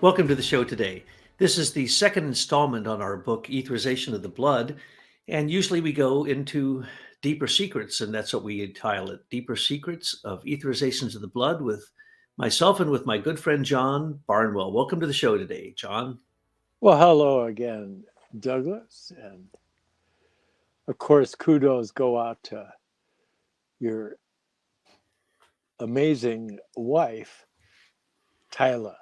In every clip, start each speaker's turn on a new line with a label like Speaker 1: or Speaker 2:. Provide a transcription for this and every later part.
Speaker 1: Welcome to the show today. This is the second installment on our book, Etherization of the Blood. And usually we go into deeper secrets, and that's what we title it, Deeper Secrets of Etherizations of the Blood, with myself and with my good friend, John Barnwell. Welcome to the show today, John.
Speaker 2: Well, hello again, Douglas. And of course, kudos go out to your amazing wife, Tyler,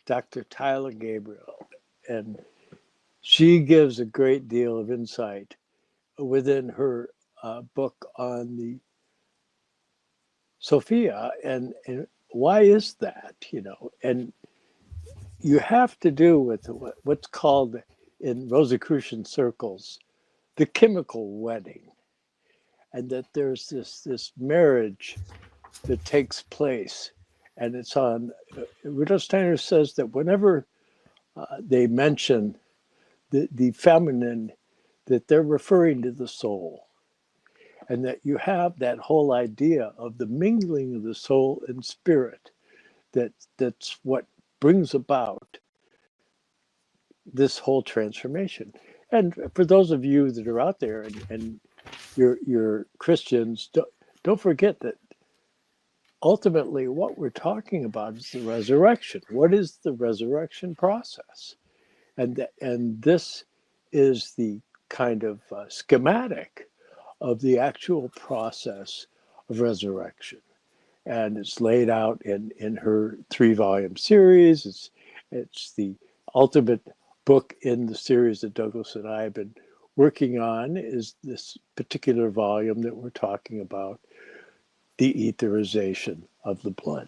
Speaker 2: Dr. Tyler Gabriel. And she gives a great deal of insight within her book on the Sophia. And why is that, And you have to do with what's called in Rosicrucian circles, the chemical wedding. And that there's this marriage that takes place. And it's on, Rudolf Steiner says that whenever they mention the feminine, that they're referring to the soul. And that you have that whole idea of the mingling of the soul and spirit, that's what brings about this whole transformation. And for those of you that are out there and you're Christians, don't forget that ultimately what we're talking about is the resurrection. What is the resurrection process? And this is the kind of schematic of the actual process of resurrection. And it's laid out in her 3-volume series. It's the ultimate book in the series that Douglas and I have been working on, is this particular volume that we're talking about, the etherization of the blood.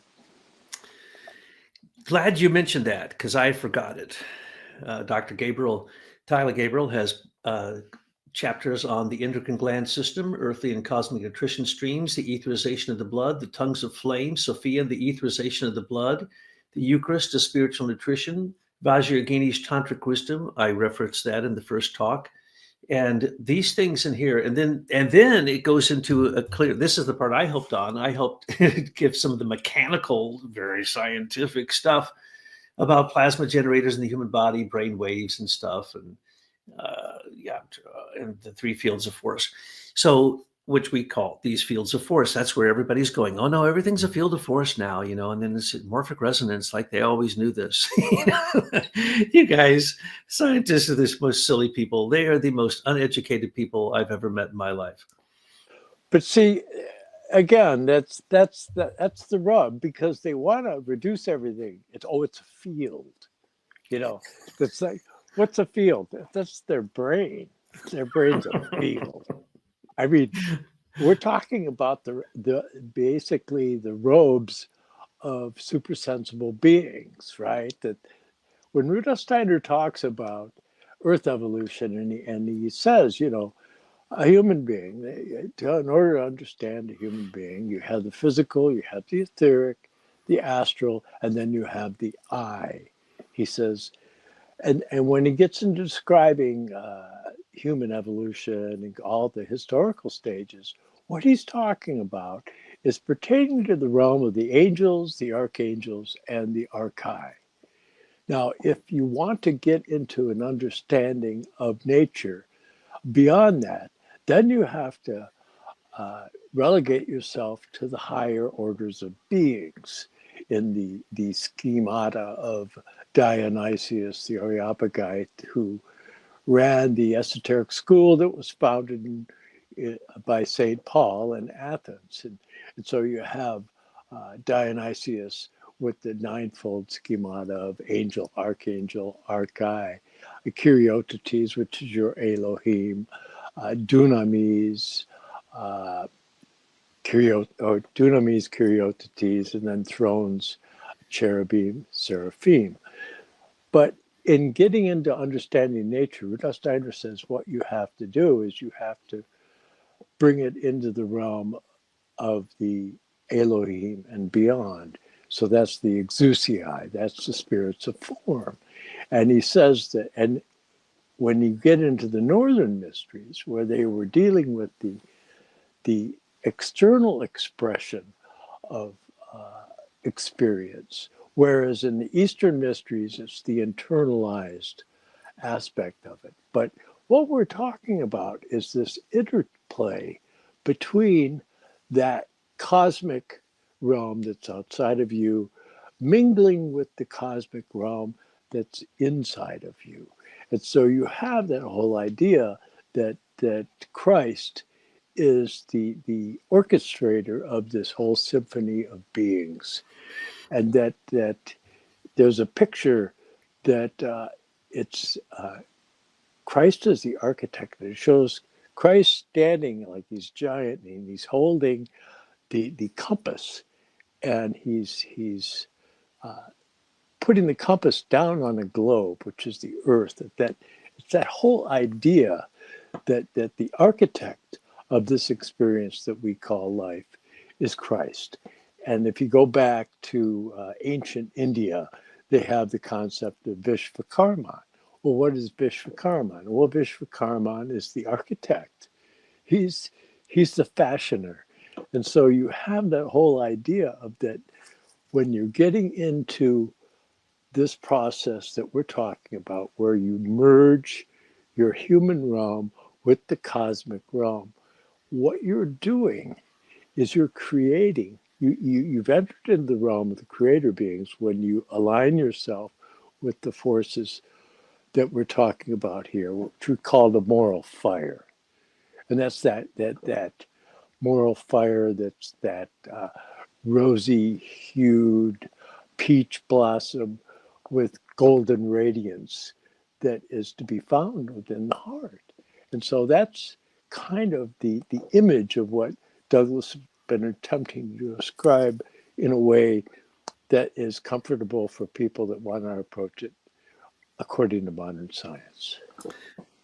Speaker 1: Glad you mentioned that, because I forgot it. Dr. Tyler Gabriel has chapters on the endocrine gland system, earthly and cosmic nutrition streams, the etherization of the blood, the tongues of flame, Sophia, the etherization of the blood, the Eucharist, the spiritual nutrition, Vajrayogini's tantric wisdom. I referenced that in the first talk. And these things in here, and then it goes into a clear, this is the part I helped on. I helped give some of the mechanical, very scientific stuff about plasma generators in the human body, brain waves and stuff, and and the 3 fields of force. So, which we call these fields of force. That's where everybody's going, oh no, everything's a field of force now, and then it's morphic resonance, like they always knew this. You guys, scientists are the most silly people. They are the most uneducated people I've ever met in my life.
Speaker 2: But see, again, that's the rub, because they want to reduce everything. It's a field. It's like, what's a field? That's their brain. Their brain's a field. I mean, we're talking about the basically the robes of supersensible beings, right? That when Rudolf Steiner talks about Earth evolution, and he says, a human being, in order to understand a human being, you have the physical, you have the etheric, the astral, and then you have the I. He says, and when he gets into describing human evolution and all the historical stages, what he's talking about is pertaining to the realm of the angels, the archangels, and the archai. Now, if you want to get into an understanding of nature beyond that, then you have to relegate yourself to the higher orders of beings in the schemata of Dionysius, the Areopagite, who ran the esoteric school that was founded by St. Paul in Athens. And so you have Dionysius with the 9-fold schemata of angel, archangel, archai, Kyriotutes, which is your Elohim, Dunamis, Dunamis, Kyriotutes, and then thrones, cherubim, seraphim. But in getting into understanding nature, Rudolf Steiner says what you have to do is you have to bring it into the realm of the Elohim and beyond. So that's the exousiai, that's the spirits of form. And he says that, and when you get into the northern mysteries, where they were dealing with the external expression of experience, Whereas in the Eastern mysteries, it's the internalized aspect of it. But what we're talking about is this interplay between that cosmic realm that's outside of you, mingling with the cosmic realm that's inside of you. And so you have that whole idea that Christ is the orchestrator of this whole symphony of beings, and that there's a picture that it's Christ is the architect. It shows Christ standing like he's giant, and he's holding the compass, and he's putting the compass down on a globe, which is the earth. That it's that whole idea that the architect of this experience that we call life is Christ. And if you go back to ancient India, they have the concept of Vishvakarma. Well, what is Vishvakarma? Well, Vishvakarma is the architect. He's the fashioner. And so you have that whole idea of that when you're getting into this process that we're talking about, where you merge your human realm with the cosmic realm, what you're doing is you're creating. You've entered into the realm of the creator beings when you align yourself with the forces that we're talking about here, which we call the moral fire. And that's that moral fire, that's that rosy hued peach blossom with golden radiance that is to be found within the heart. And so that's kind of the image of what Douglas has been attempting to describe in a way that is comfortable for people that want to approach it according to modern science.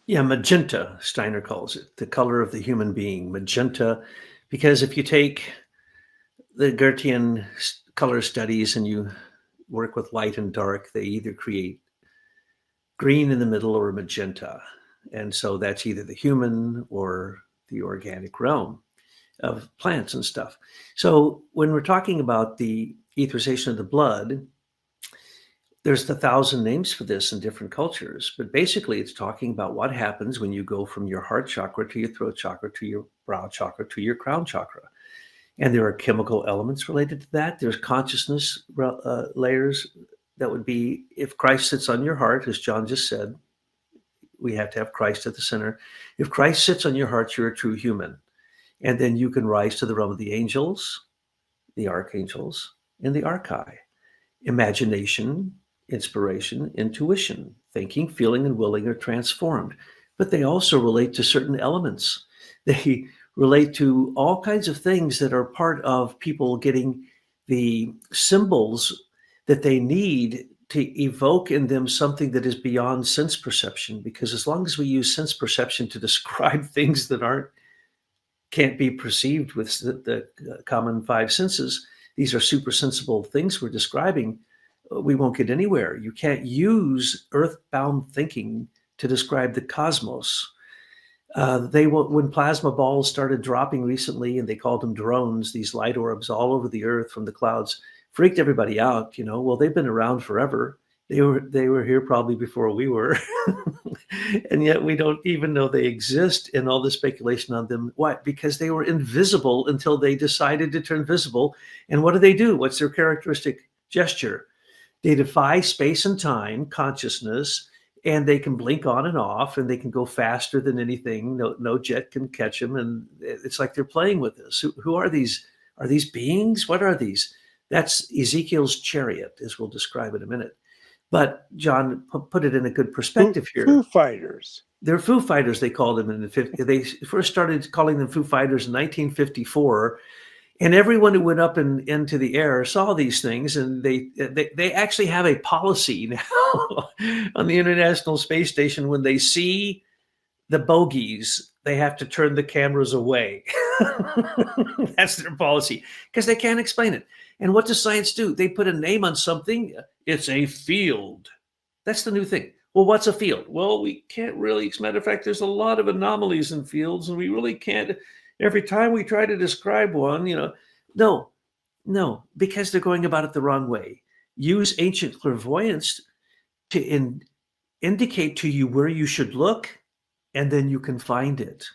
Speaker 1: Yeah, magenta, Steiner calls it, the color of the human being, magenta, because if you take the Goethean color studies and you work with light and dark, they either create green in the middle or magenta. And so that's either the human or the organic realm of plants and stuff. So when we're talking about the etherization of the blood, there's 1,000 names for this in different cultures, but basically it's talking about what happens when you go from your heart chakra to your throat chakra to your brow chakra to your crown chakra. And there are chemical elements related to that. There's consciousness layers that would be, if Christ sits on your heart, as John just said, we have to have Christ at the center. If Christ sits on your heart, you're a true human. And then you can rise to the realm of the angels, the archangels, and the archai. Imagination, inspiration, intuition, thinking, feeling, and willing are transformed. But they also relate to certain elements. They relate to all kinds of things that are part of people getting the symbols that they need to evoke in them something that is beyond sense perception. Because as long as we use sense perception to describe things that can't be perceived with the common five senses, these are supersensible things we're describing, we won't get anywhere. You can't use earthbound thinking to describe the cosmos. When plasma balls started dropping recently, and they called them drones, these light orbs all over the earth from the clouds, freaked everybody out. Well, they've been around forever. They were here probably before we were. And yet we don't even know they exist, and all the speculation on them. Why? Because they were invisible until they decided to turn visible. And what do? What's their characteristic gesture? They defy space and time, consciousness, and they can blink on and off, and they can go faster than anything. No jet can catch them. And it's like they're playing with us. Who are these? Are these beings? What are these? That's Ezekiel's chariot, as we'll describe in a minute. But John put it in a good perspective here.
Speaker 2: Foo Fighters.
Speaker 1: They're Foo Fighters, they called them in the 50s. They first started calling them Foo Fighters in 1954. And everyone who went up into the air saw these things, and they actually have a policy now on the International Space Station. When they see the bogies, they have to turn the cameras away. That's their policy, because they can't explain it. And what does science do? They put a name on something. It's a field. That's the new thing. Well, what's a field? Well, we can't really. As a matter of fact, there's a lot of anomalies in fields, and we really can't. Every time we try to describe one, no, because they're going about it the wrong way. use ancient clairvoyance to indicate to you where you should look, and then you can find it.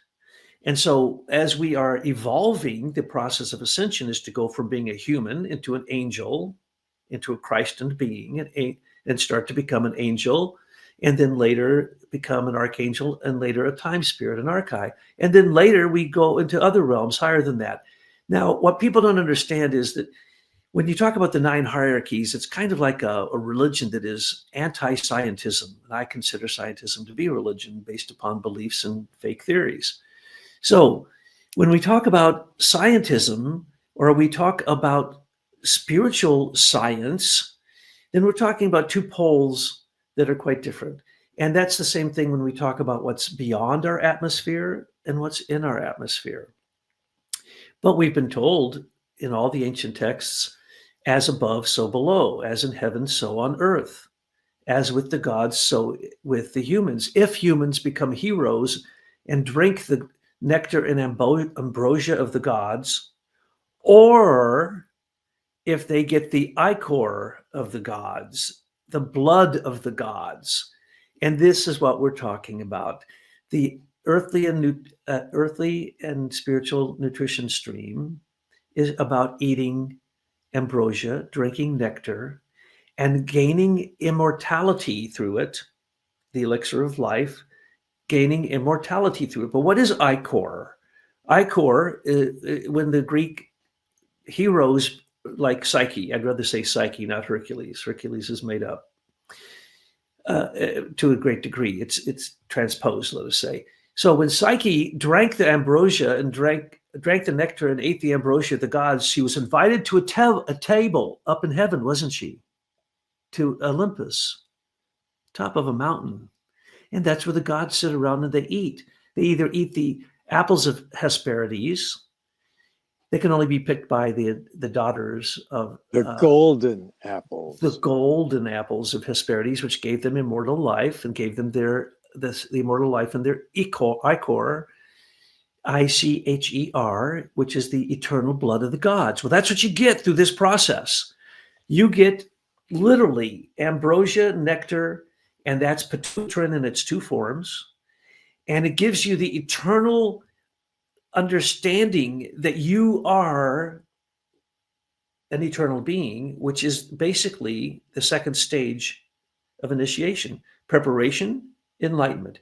Speaker 1: And so as we are evolving, the process of ascension is to go from being a human into an angel, into a Christ-and being, and start to become an angel, and then later become an archangel, and later a time spirit, an archai. And then later we go into other realms higher than that. Now, what people don't understand is that when you talk about the 9 hierarchies, it's kind of like a religion that is anti-scientism. And I consider scientism to be a religion based upon beliefs and fake theories. So when we talk about scientism, or we talk about spiritual science, then we're talking about 2 poles that are quite different. And that's the same thing when we talk about what's beyond our atmosphere and what's in our atmosphere. But we've been told in all the ancient texts, as above, so below, as in heaven, so on earth, as with the gods, so with the humans. If humans become heroes and drink the nectar and ambrosia of the gods, or if they get the ichor of the gods, the blood of the gods. And this is what we're talking about. The earthly and spiritual nutrition stream is about eating ambrosia, drinking nectar, and gaining immortality through it, the elixir of life, gaining immortality through it. But what is ichor? Ichor, when the Greek heroes like Psyche, I'd rather say Psyche, not Hercules. Hercules is made up to a great degree. It's transposed, let us say. So when Psyche drank the ambrosia and drank the nectar and ate the ambrosia of the gods, she was invited to a table up in heaven, wasn't she? To Olympus, top of a mountain. And that's where the gods sit around and they eat. They either eat the apples of Hesperides. They can only be picked by the daughters of
Speaker 2: the golden apples.
Speaker 1: The golden apples of Hesperides, which gave them immortal life and gave them the immortal life in their ichor, ICHER, which is the eternal blood of the gods. Well, that's what you get through this process. You get literally ambrosia, nectar, and that's pituitrin in its 2 forms. And it gives you the eternal understanding that you are an eternal being, which is basically the second stage of initiation: preparation, enlightenment.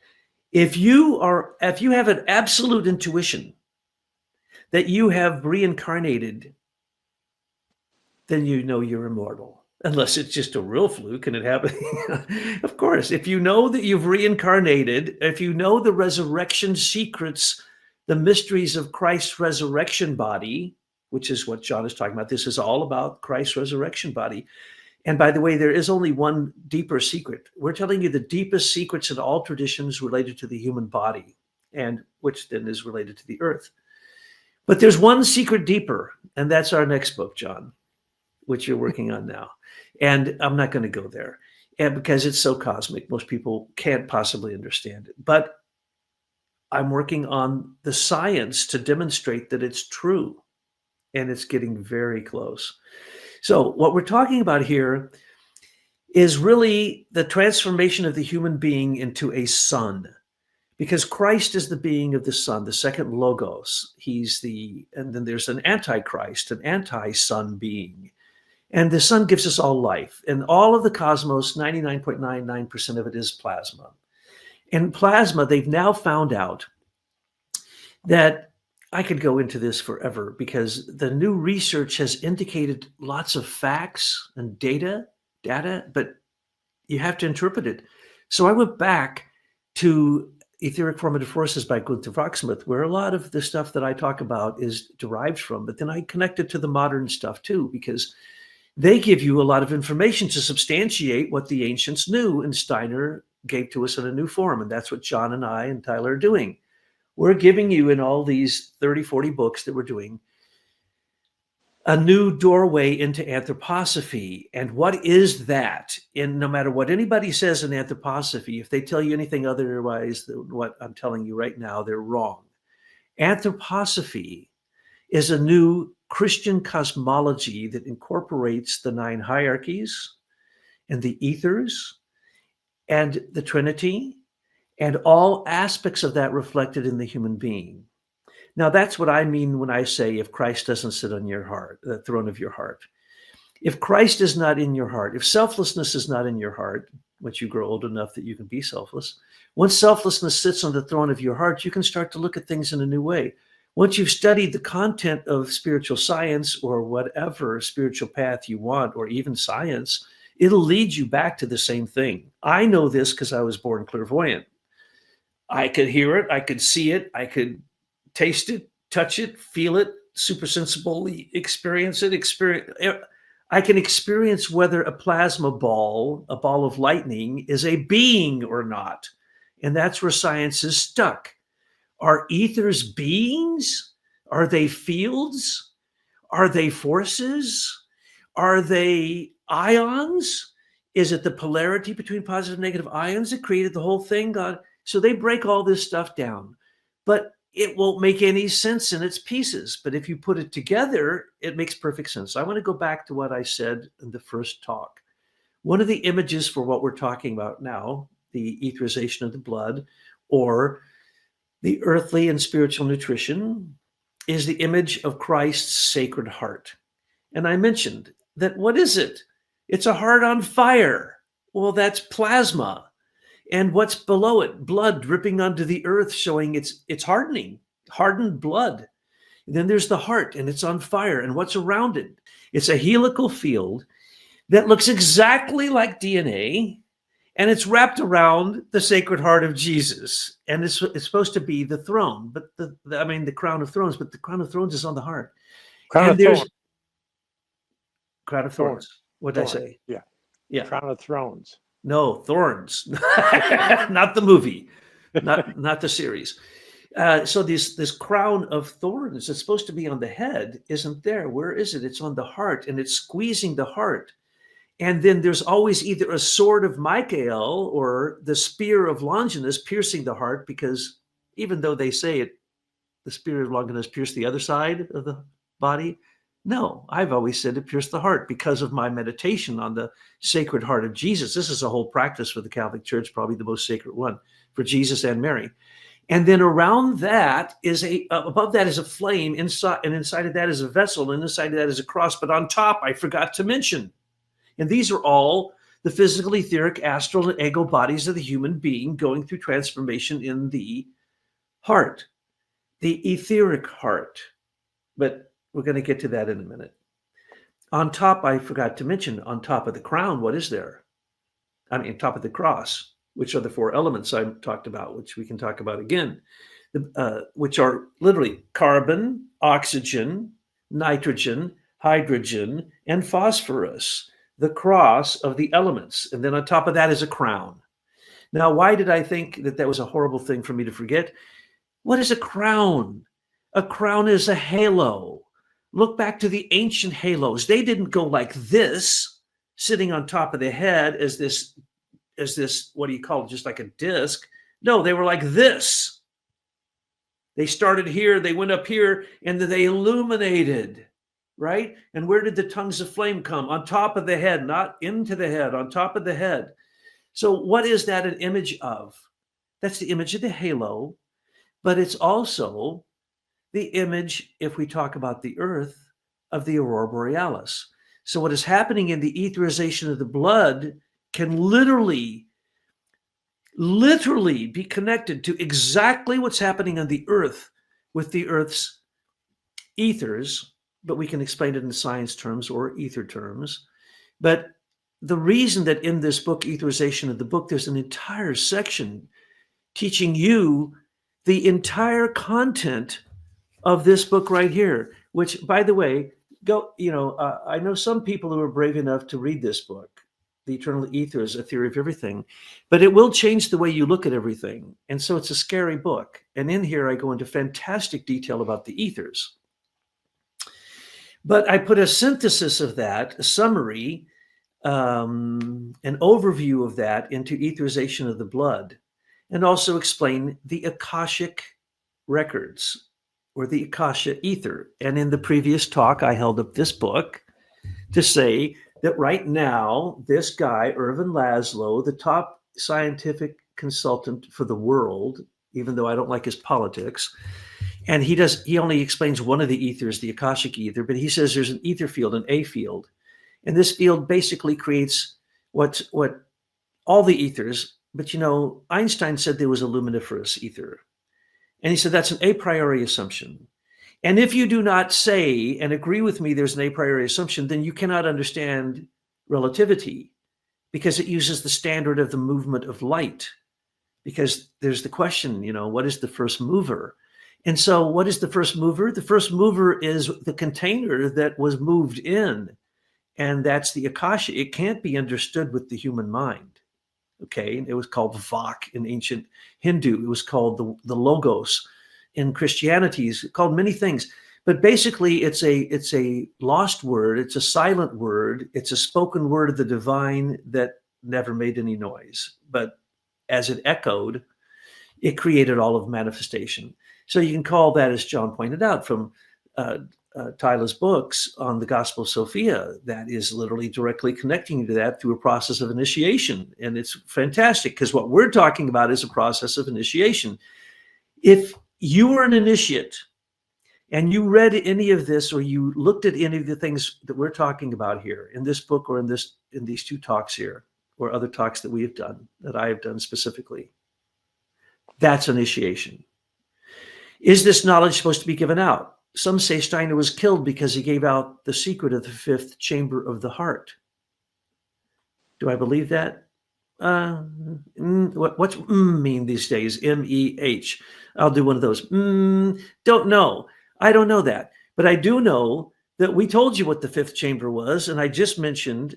Speaker 1: If you have an absolute intuition that you have reincarnated, then you know you're immortal. Unless it's just a real fluke and it happened. Of course, if you know that you've reincarnated, if you know the resurrection secrets, the mysteries of Christ's resurrection body, which is what John is talking about. This is all about Christ's resurrection body. And by the way, there is only one deeper secret. We're telling you the deepest secrets in all traditions related to the human body, and which then is related to the earth. But there's one secret deeper, and that's our next book, John, which you're working on now. And I'm not going to go there, and because it's so cosmic, most people can't possibly understand it. But I'm working on the science to demonstrate that it's true, and it's getting very close. So what we're talking about here is really the transformation of the human being into a son, because Christ is the being of the Son, the second logos. And then there's an antichrist, an anti-son being. And the Son gives us all life. And all of the cosmos, 99.99% of it is plasma. And plasma, they've now found out that, I could go into this forever, because the new research has indicated lots of facts and data, but you have to interpret it. So I went back to Etheric Formative Forces by Gunther Foxsmith, where a lot of the stuff that I talk about is derived from, but then I connected to the modern stuff too, because they give you a lot of information to substantiate what the ancients knew and Steiner gave to us in a new form. And that's what John and I and Tyler are doing. We're giving you, in all these 30, 40 books that we're doing, a new doorway into anthroposophy. And what is that? And no matter what anybody says in anthroposophy, if they tell you anything otherwise than what I'm telling you right now, they're wrong. Anthroposophy is a new Christian cosmology that incorporates the 9 hierarchies and the ethers and the Trinity and all aspects of that reflected in the human being. Now, that's what I mean when I say if Christ doesn't sit on your heart, the throne of your heart. If Christ is not in your heart, if selflessness is not in your heart, once you grow old enough that you can be selfless, once selflessness sits on the throne of your heart, you can start to look at things in a new way. Once you've studied the content of spiritual science or whatever spiritual path you want, or even science, it'll lead you back to the same thing. I know this because I was born clairvoyant. I could hear it, I could see it, I could taste it, touch it, feel it, supersensibly experience it. I can experience whether a plasma ball, a ball of lightning, is a being or not. And that's where science is stuck. Are ethers beings? Are they fields? Are they forces? Are they ions? Is it the polarity between positive and negative ions that created the whole thing? God, so they break all this stuff down, but it won't make any sense in its pieces. But if you put it together, it makes perfect sense. I want to go back to what I said in the first talk. One of the images for what we're talking about now, the etherization of the blood, or the earthly and spiritual nutrition, is the image of Christ's sacred heart. And I mentioned that, what is it? It's a heart on fire. Well, that's plasma. And what's below it? Blood dripping onto the earth, showing it's hardening, hardened blood. And then there's the heart, and it's on fire. And what's around it? It's a helical field that looks exactly like DNA, and it's wrapped around the Sacred Heart of Jesus. And it's supposed to be the throne, but the crown of thrones, but the crown of thrones is on the heart.
Speaker 2: Crown
Speaker 1: and
Speaker 2: of
Speaker 1: there's
Speaker 2: thorns.
Speaker 1: crown of thorns. What did I say?
Speaker 2: Yeah.
Speaker 1: Yeah.
Speaker 2: Crown of thrones.
Speaker 1: No, thorns. Not the movie, not the series. So this crown of thorns that's supposed to be on the head isn't there. Where is it? It's on the heart, and it's squeezing the heart. And then there's always either a sword of Michael or the spear of Longinus piercing the heart, because even though they say it, the spear of Longinus pierced the other side of the body. No, I've always said it pierced the heart because of my meditation on the Sacred Heart of Jesus. This is a whole practice for the Catholic Church, probably the most sacred one for Jesus and Mary. And then around that is above that is a flame, inside, and inside of that is a vessel, and inside of that is a cross. But on top, I forgot to mention, and these are all the physical, etheric, astral, and ego bodies of the human being going through transformation in the heart, the etheric heart. But we're going to get to that in a minute. On top, I forgot to mention, on top of the crown, what is there? Top of the cross, which are the 4 elements I talked about, which we can talk about again, which are literally carbon, oxygen, nitrogen, hydrogen, and phosphorus, the cross of the elements. And then on top of that is a crown. Now, why did I think that was a horrible thing for me to forget? What is a crown? A crown is a halo. Look back to the ancient halos. They didn't go like this, sitting on top of the head as this, what do you call it, just like a disc. No, they were like this. They started here, they went up here, and then they illuminated, right? And where did the tongues of flame come? On top of the head, not into the head, on top of the head. So what is that an image of? That's the image of the halo, but it's also the image, if we talk about the earth, of the aurora borealis. So what is happening in the etherization of the blood can literally be connected to exactly what's happening on the earth with the earth's ethers, but we can explain it in science terms or ether terms. But the reason that in this book, Etherization of the book, there's an entire section teaching you the entire content of this book right here, which, by the way, I know some people who are brave enough to read this book, The Eternal Ethers, A Theory of Everything, but it will change the way you look at everything. And so it's a scary book. And in here, I go into fantastic detail about the ethers. But I put a synthesis of that, a summary, an overview of that into Etherization of the Blood, and also explain the akashic records. or the Akasha ether. And in the previous talk, I held up this book to say that right now, this guy, Ervin Laszlo, the top scientific consultant for the world, even though I don't like his politics, and he only explains one of the ethers, the Akashic ether, but he says there's an ether field, an A field. And this field basically creates what all the ethers, but Einstein said there was a luminiferous ether. And he said that's an a priori assumption. And if you do not say and agree with me there's an a priori assumption, then you cannot understand relativity, because it uses the standard of the movement of light. Because there's the question, what is the first mover? And so what is the first mover? The first mover is the container that was moved in, and that's the Akasha. It can't be understood with the human mind. Okay, it was called Vak in ancient Hindu. It was called the Logos in Christianity. It's called many things, but basically it's a lost word. It's a silent word. It's a spoken word of the divine that never made any noise. But as it echoed, it created all of manifestation. So you can call that, as John pointed out, from Tyler's books on the Gospel of Sophia, that is literally directly connecting to that through a process of initiation. And it's fantastic, because what we're talking about is a process of initiation. If you were an initiate and you read any of this, or you looked at any of the things that we're talking about here in this book, or in these two talks here, or other talks that we have done, that I have done specifically, that's initiation. Is this knowledge supposed to be given out? Some say Steiner was killed because he gave out the secret of the fifth chamber of the heart. Do I believe that? What's mean these days? MEH. I'll do one of those. Don't know. I don't know that. But I do know that we told you what the fifth chamber was, and I just mentioned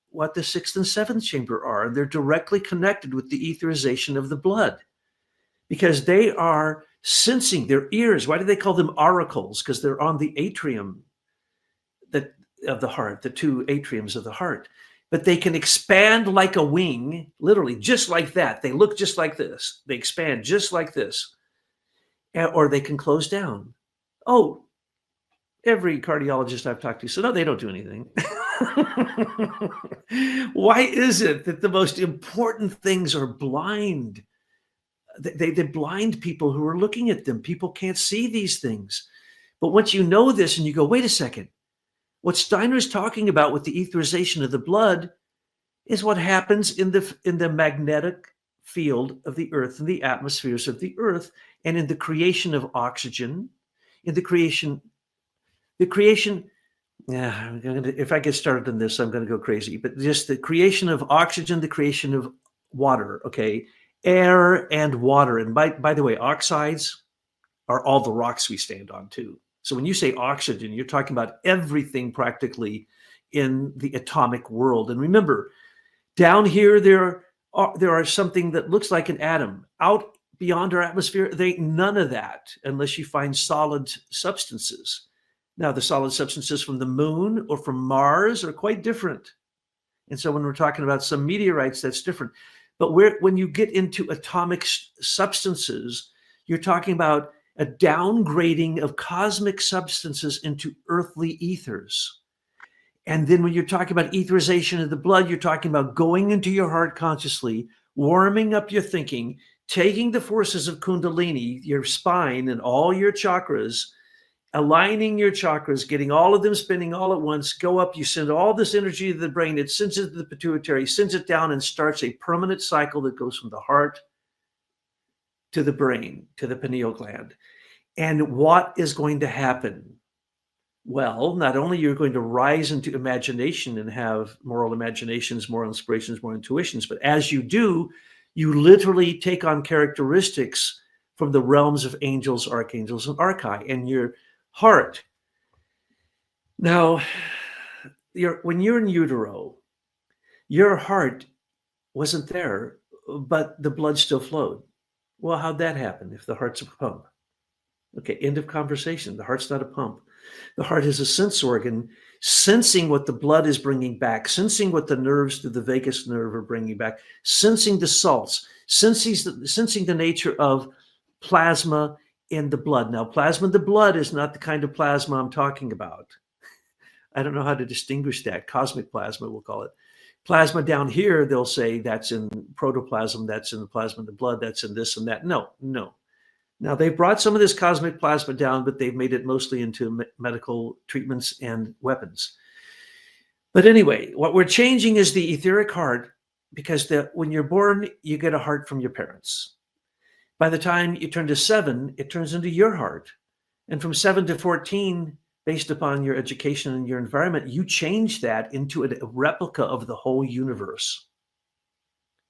Speaker 1: what the sixth and seventh chamber are. And they're directly connected with the etherization of the blood, because they are sensing their ears. Why do they call them oracles? Because they're on the atrium of the heart, the two atriums of the heart. But they can expand like a wing, literally just like that. They look just like this. They expand just like this. Or they can close down. Oh, every cardiologist I've talked to said, no, they don't do anything. Why is it that the most important things are blind? They blind people who are looking at them. People can't see these things. But once you know this and you go, wait a second, what Steiner's talking about with the etherization of the blood is what happens in the magnetic field of the earth and the atmospheres of the earth, and in the creation of oxygen, in the creation, yeah, if I get started on this, I'm going to go crazy, but just the creation of oxygen, the creation of water, okay? Air and water. And by the way, oxides are all the rocks we stand on too. So when you say oxygen, you're talking about everything practically in the atomic world. And remember, down here, there are something that looks like an atom. Out beyond our atmosphere, there ain't none of that unless you find solid substances. Now, the solid substances from the moon or from Mars are quite different. And so when we're talking about some meteorites, that's different. But when you get into atomic substances, you're talking about a downgrading of cosmic substances into earthly ethers. And then when you're talking about etherization of the blood, you're talking about going into your heart consciously, warming up your thinking, taking the forces of Kundalini, your spine and all your chakras, aligning your chakras, getting all of them spinning all at once, go up, you send all this energy to the brain, it sends it to the pituitary, sends it down, and starts a permanent cycle that goes from the heart to the brain, to the pineal gland. And what is going to happen? Well, not only you're going to rise into imagination and have moral imaginations, moral inspirations, moral intuitions, but as you do, you literally take on characteristics from the realms of angels, archangels, and archai, and your heart. Now, when you're in utero, your heart wasn't there, but the blood still flowed. Well, how'd that happen if the heart's a pump? Okay, end of conversation. The heart's not a pump. The heart is a sense organ, sensing what the blood is bringing back, sensing what the nerves through the vagus nerve are bringing back, sensing the salts, sensing the nature of plasma in the blood. Now, plasma in the blood is not the kind of plasma I'm talking about. I don't know how to distinguish that. Cosmic plasma, we'll call it. Plasma down here, they'll say that's in protoplasm, that's in the plasma in the blood, that's in this and that. No. Now, they've brought some of this cosmic plasma down, but they've made it mostly into medical treatments and weapons. But anyway, what we're changing is the etheric heart, because when you're born, you get a heart from your parents. By the time you turn to 7, it turns into your heart. And from 7 to 14, based upon your education and your environment, you change that into a replica of the whole universe.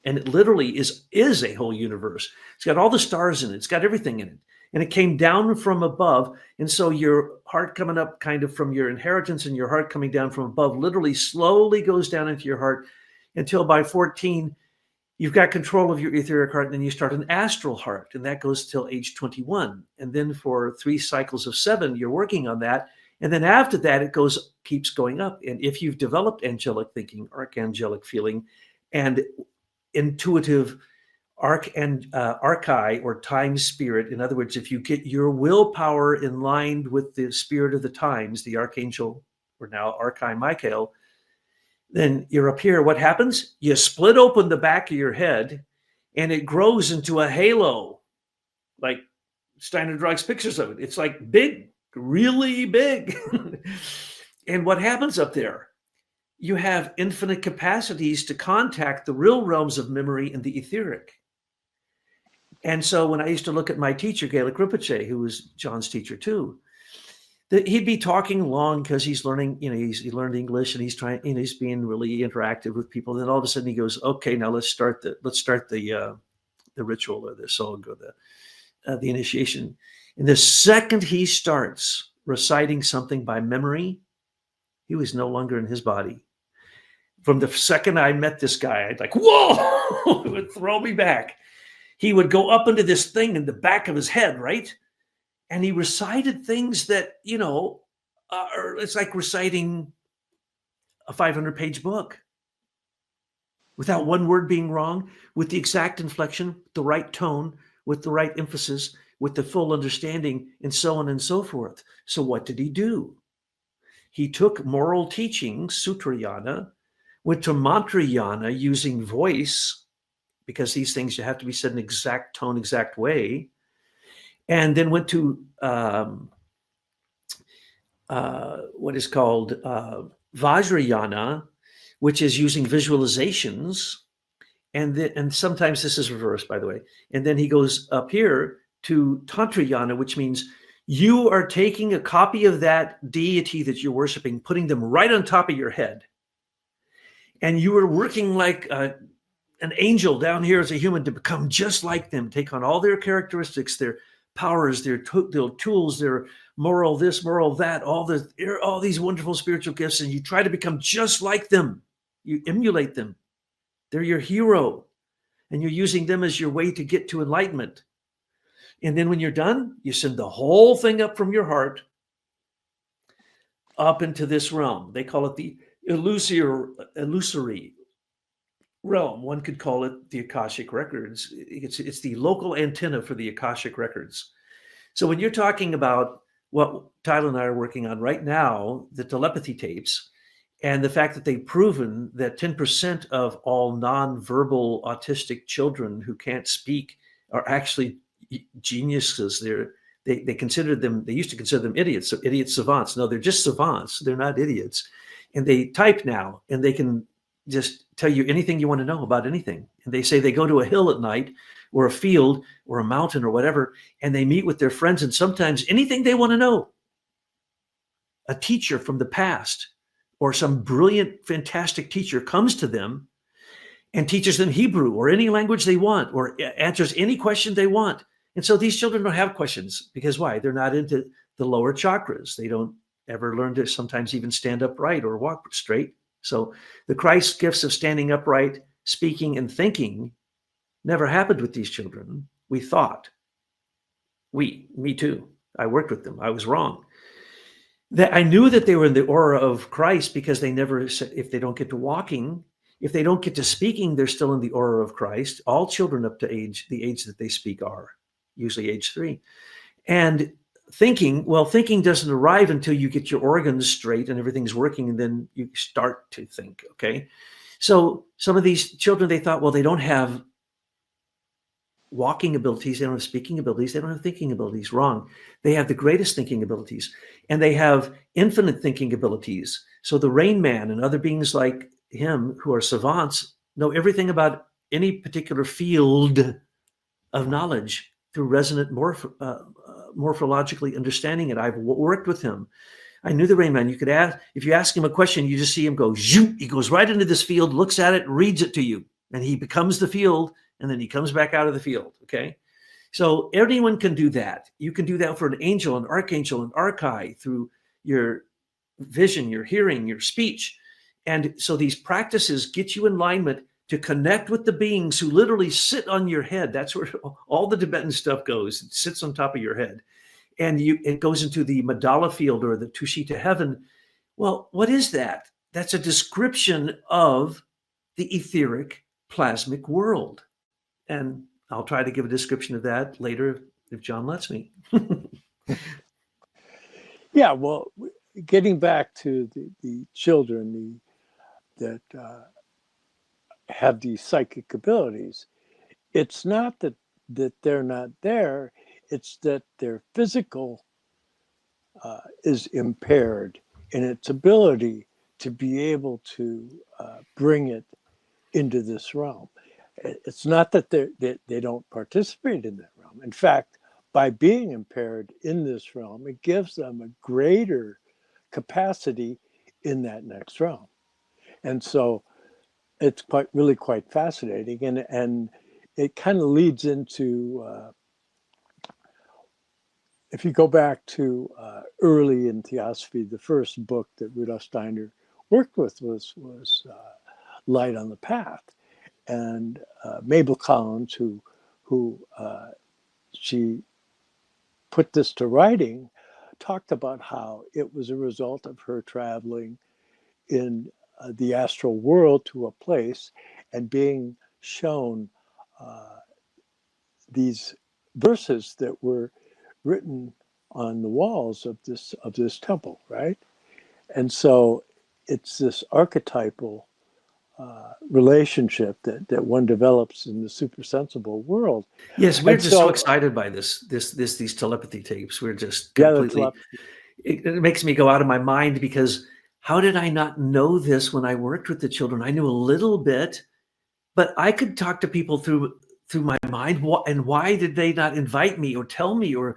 Speaker 1: And it literally is a whole universe. It's got all the stars in it. It's got everything in it. And it came down from above. And so your heart coming up kind of from your inheritance and your heart coming down from above literally slowly goes down into your heart until by 14, you've got control of your etheric heart. And then you start an astral heart. And that goes till age 21. And then for 3 cycles of 7, you're working on that. And then after that, it keeps going up. And if you've developed angelic thinking, archangelic feeling, and intuitive archai or time spirit, in other words, if you get your willpower in line with the spirit of the times, the archangel, or now archai Michael, then you're up here. What happens? You split open the back of your head, and it grows into a halo, like Steiner draws pictures of it. It's like big. Really big. And what happens up there? You have infinite capacities to contact the real realms of memory and the etheric. And so when I used to look at my teacher, Gaelic Rinpoche, who was John's teacher too, he'd be talking long because he's learning, he learned English and he's trying, he's being really interactive with people. And then all of a sudden he goes, okay, now let's start the ritual or the song or the initiation. And the second he starts reciting something by memory, he was no longer in his body. From the second I met this guy, I'd like, whoa, it would throw me back. He would go up into this thing in the back of his head, right? And he recited things that, it's like reciting a 500-page book without one word being wrong, with the exact inflection, the right tone, with the right emphasis, with the full understanding, and so on and so forth. So what did he do? He took moral teachings, sutrayana, went to mantrayana using voice, because these things you have to be said in exact tone, exact way, and then went to what is called vajrayana, which is using visualizations, and sometimes this is reversed, by the way. And then he goes up here to Tantrayana, which means you are taking a copy of that deity that you're worshiping, putting them right on top of your head. And you are working like an angel down here as a human to become just like them, take on all their characteristics, their powers, their tools, their moral this, moral that, all these wonderful spiritual gifts, and you try to become just like them. You emulate them. They're your hero, and you're using them as your way to get to enlightenment. And then when you're done, you send the whole thing up from your heart up into this realm. They call it the illusory realm. One could call it the Akashic records. It's the local antenna for the Akashic records. So when you're talking about what Tyler and I are working on right now, the telepathy tapes, and the fact that they've proven that 10% of all nonverbal autistic children who can't speak are actually geniuses. They consider them, they used to consider them idiots, so idiot savants. No, they're just savants. They're not idiots. And they type now, and they can just tell you anything you want to know about anything. And they say they go to a hill at night or a field or a mountain or whatever, and they meet with their friends, and sometimes anything they want to know. A teacher from the past or some brilliant, fantastic teacher comes to them and teaches them Hebrew or any language they want, or answers any question they want. And so these children don't have questions, because why? They're not into the lower chakras. They don't ever learn to sometimes even stand upright or walk straight. So the Christ gifts of standing upright, speaking, and thinking never happened with these children. We thought. Me too. I worked with them. I was wrong. That I knew that they were in the aura of Christ, because they never said, if they don't get to walking, if they don't get to speaking, they're still in the aura of Christ. All children up to the age that they speak are usually age 3. And thinking doesn't arrive until you get your organs straight and everything's working, and then you start to think, okay? So some of these children, they thought, well, they don't have walking abilities, they don't have speaking abilities, they don't have thinking abilities. Wrong. They have the greatest thinking abilities, and they have infinite thinking abilities. So the Rain Man and other beings like him who are savants know everything about any particular field of knowledge through resonant morphologically understanding it. I've worked with him. I knew the Rain Man. You could ask, if you ask him a question, you just see him go, zoom, he goes right into this field, looks at it, reads it to you, and he becomes the field, and then he comes back out of the field, okay? So anyone can do that. You can do that for an angel, an archangel, an archai, through your vision, your hearing, your speech. And so these practices get you in alignment to connect with the beings who literally sit on your head. That's where all the Tibetan stuff goes. It sits on top of your head. And it goes into the Madala field or the Tushita heaven. Well, what is that? That's a description of the etheric plasmic world. And I'll try to give a description of that later if John lets me.
Speaker 2: Yeah, well, getting back to the children that have these psychic abilities, it's not that they're not there, it's that their physical is impaired in its ability to be able to bring it into this realm. It's not that they don't participate in that realm. In fact, by being impaired in this realm, it gives them a greater capacity in that next realm. And so it's really quite fascinating. And it kind of leads into, if you go back to early in Theosophy, the first book that Rudolf Steiner worked with was Light on the Path. And Mabel Collins, who she put this to writing, talked about how it was a result of her traveling in the astral world to a place and being shown these verses that were written on the walls of this temple, right? And so it's this archetypal relationship that one develops in the supersensible world.
Speaker 1: Yes, we're
Speaker 2: And
Speaker 1: just so
Speaker 2: so,
Speaker 1: excited by these telepathy tapes. We're just
Speaker 2: yeah, that's
Speaker 1: completely, it makes me go out of my mind, because how did I not know this when I worked with the children? I knew a little bit, but I could talk to people through my mind. And why did they not invite me or tell me or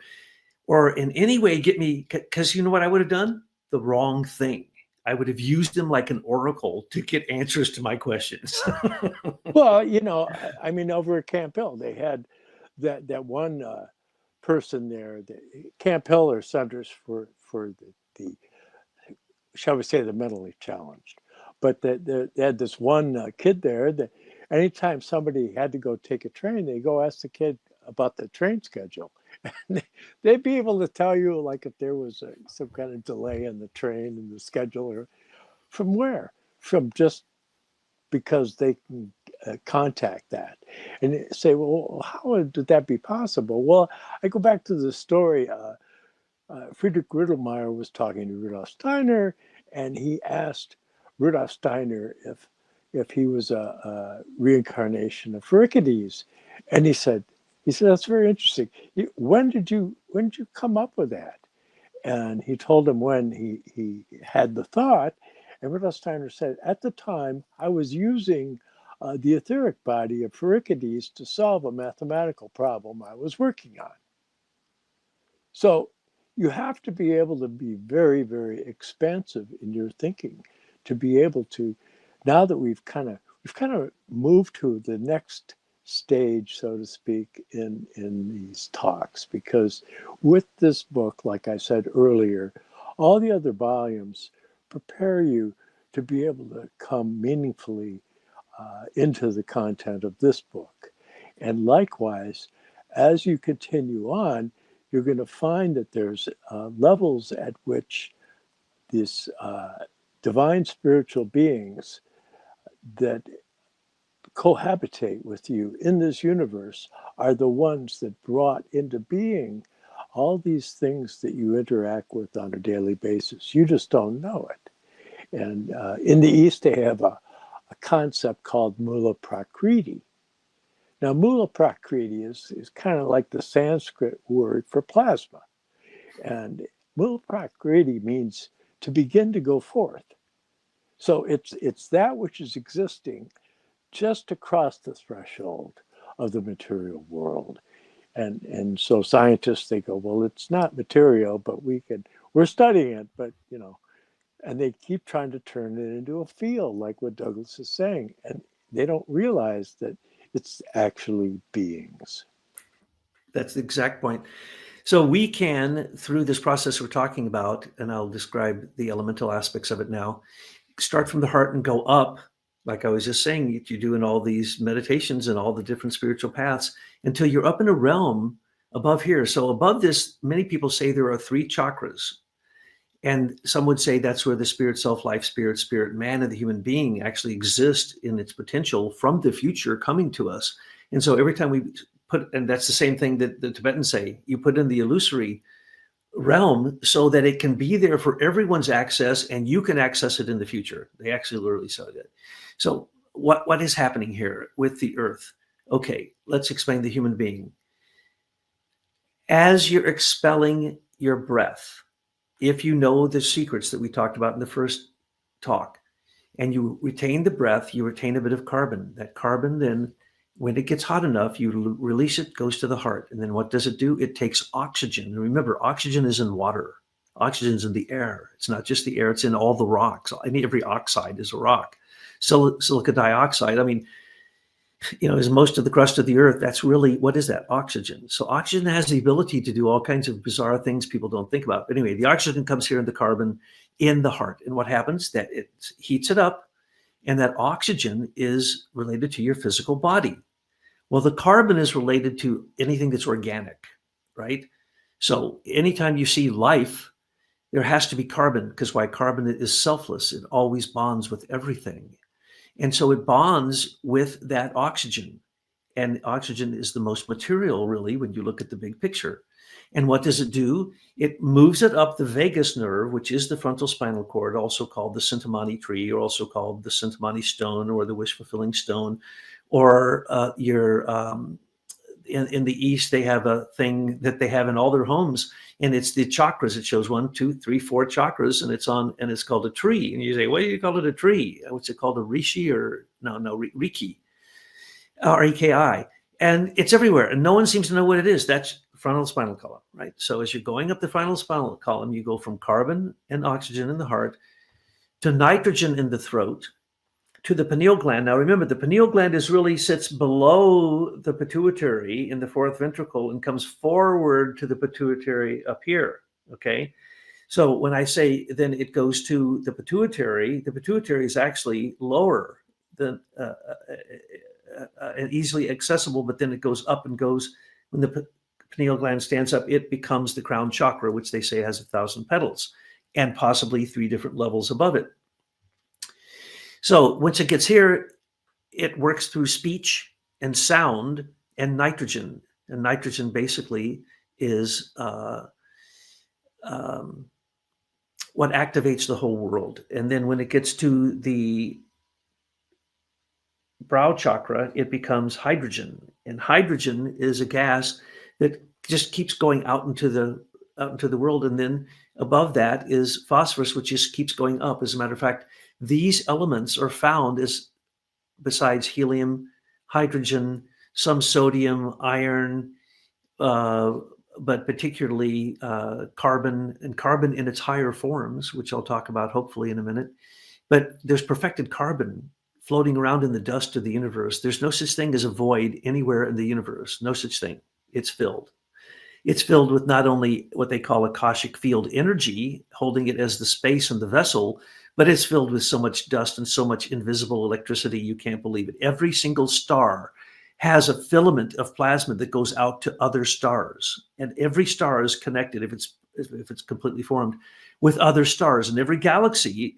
Speaker 1: in any way get me? Because you know what I would have done? The wrong thing. I would have used them like an oracle to get answers to my questions.
Speaker 2: well, I mean, over at Camp Hill, they had that one person there. Camp Hill are centers for the shall we say, the mentally challenged. But they had this one kid there that anytime somebody had to go take a train, they go ask the kid about the train schedule. And they'd be able to tell you, like, if there was some kind of delay in the train and the schedule, or from where? From just because they can contact that. And say, well, how would that be possible? Well, I go back to the story. Friedrich Riddlemeyer was talking to Rudolf Steiner, and he asked Rudolf Steiner if he was a reincarnation of Pherecydes, and he said that's very interesting. When did you come up with that? And he told him when he had the thought, and Rudolf Steiner said, at the time I was using the etheric body of Pherecydes to solve a mathematical problem I was working on. So you have to be able to be very, very expansive in your thinking to be able to, now that we've kind of moved to the next stage, so to speak, in these talks, because with this book, like I said earlier, all the other volumes prepare you to be able to come meaningfully into the content of this book. And likewise, as you continue on, you're going to find that there's levels at which these divine spiritual beings that cohabitate with you in this universe are the ones that brought into being all these things that you interact with on a daily basis. You just don't know it. And in the East, they have a concept called Mula Prakriti. Now, Mula Prakriti is kind of like the Sanskrit word for plasma. And Mula Prakriti means to begin to go forth. So it's that which is existing just across the threshold of the material world. And so scientists, they go, well, it's not material, but we're studying it, but and they keep trying to turn it into a field, like what Douglas is saying. And they don't realize that it's actually beings.
Speaker 1: That's the exact point. So we can, through this process we're talking about, and I'll describe the elemental aspects of it now, start from the heart and go up, like I was just saying, you do in all these meditations and all the different spiritual paths, until you're up in a realm above here. So above this, many people say there are 3 chakras. And some would say that's where the spirit, self, life, spirit, man, and the human being actually exist in its potential from the future coming to us. And so every time we put, and that's the same thing that the Tibetans say, you put in the illusory realm so that it can be there for everyone's access and you can access it in the future. They actually literally said that. So what is happening here with the earth? Okay, let's explain the human being. As you're expelling your breath, if you know the secrets that we talked about in the first talk, and you retain the breath, you retain a bit of carbon. That carbon then, when it gets hot enough, you release it, goes to the heart. And then what does it do? It takes oxygen. And remember, oxygen is in water. Oxygen is in the air. It's not just the air, it's in all the rocks. I mean, every oxide is a rock. Silica dioxide, I mean, is most of the crust of the earth. That's really, what is that? Oxygen. So oxygen has the ability to do all kinds of bizarre things people don't think about. But anyway, the oxygen comes here in the carbon in the heart. And what happens? That it heats it up, and that oxygen is related to your physical body. Well, the carbon is related to anything that's organic, right? So anytime you see life, there has to be carbon, because why? Carbon is selfless. It always bonds with everything. And so it bonds with that oxygen. And oxygen is the most material, really, when you look at the big picture. And what does it do? It moves it up the vagus nerve, which is the frontal spinal cord, also called the Sintamani tree, or also called the Sintamani stone, or the wish-fulfilling stone, or in the East, they have a thing that they have in all their homes, and it's the chakras. It shows 1, 2, 3, 4 chakras, and it's called a tree. And you say, why do you call it a tree? What's it called? A rishi or Riki, R-E-K-I. And it's everywhere, and no one seems to know what it is. That's frontal spinal column, right? So as you're going up the frontal spinal column, you go from carbon and oxygen in the heart to nitrogen in the throat, to the pineal gland. Now remember, the pineal gland really sits below the pituitary in the 4th ventricle and comes forward to the pituitary up here, okay? So when I say then it goes to the pituitary is actually lower than and easily accessible, but then it goes up and goes, when the pineal gland stands up, it becomes the crown chakra, which they say has 1,000 petals and possibly 3 different levels above it. So once it gets here, it works through speech and sound and nitrogen. And nitrogen basically is what activates the whole world. And then when it gets to the brow chakra, it becomes hydrogen. And hydrogen is a gas that just keeps going out into the world. And then above that is phosphorus, which just keeps going up. As a matter of fact, these elements are found besides helium, hydrogen, some sodium, iron, but particularly carbon, and carbon in its higher forms, which I'll talk about hopefully in a minute. But there's perfected carbon floating around in the dust of the universe. There's no such thing as a void anywhere in the universe. No such thing. It's filled. It's filled with not only what they call akashic field energy, holding it as the space and the vessel, but it's filled with so much dust and so much invisible electricity, you can't believe it. Every single star has a filament of plasma that goes out to other stars. And every star is connected, if it's completely formed, with other stars. And every galaxy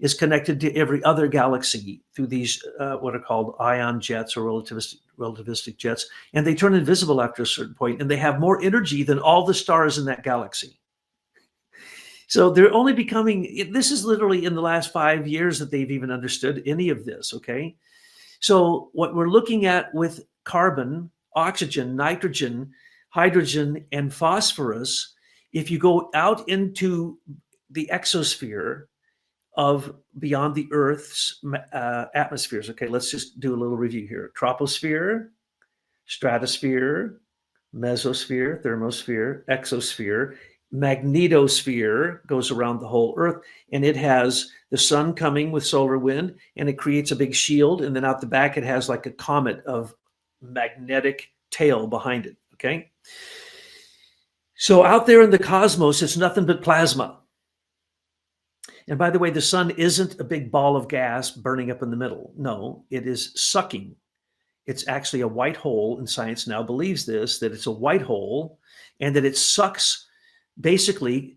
Speaker 1: is connected to every other galaxy through these what are called ion jets or relativistic jets, and they turn invisible after a certain point, and they have more energy than all the stars in that galaxy. So they're only becoming, this is literally in the last 5 years that they've even understood any of this, okay? So what we're looking at with carbon, oxygen, nitrogen, hydrogen, and phosphorus, if you go out into the exosphere of beyond the Earth's atmospheres, okay, let's just do a little review here. Troposphere, stratosphere, mesosphere, thermosphere, exosphere, magnetosphere goes around the whole Earth, and it has the sun coming with solar wind, and it creates a big shield, and then out the back it has like a comet of magnetic tail behind it, okay? So out there in the cosmos, it's nothing but plasma. And by the way, the sun isn't a big ball of gas burning up in the middle. No, it is sucking. It's actually a white hole, and science now believes this, that it's a white hole, and that it sucks basically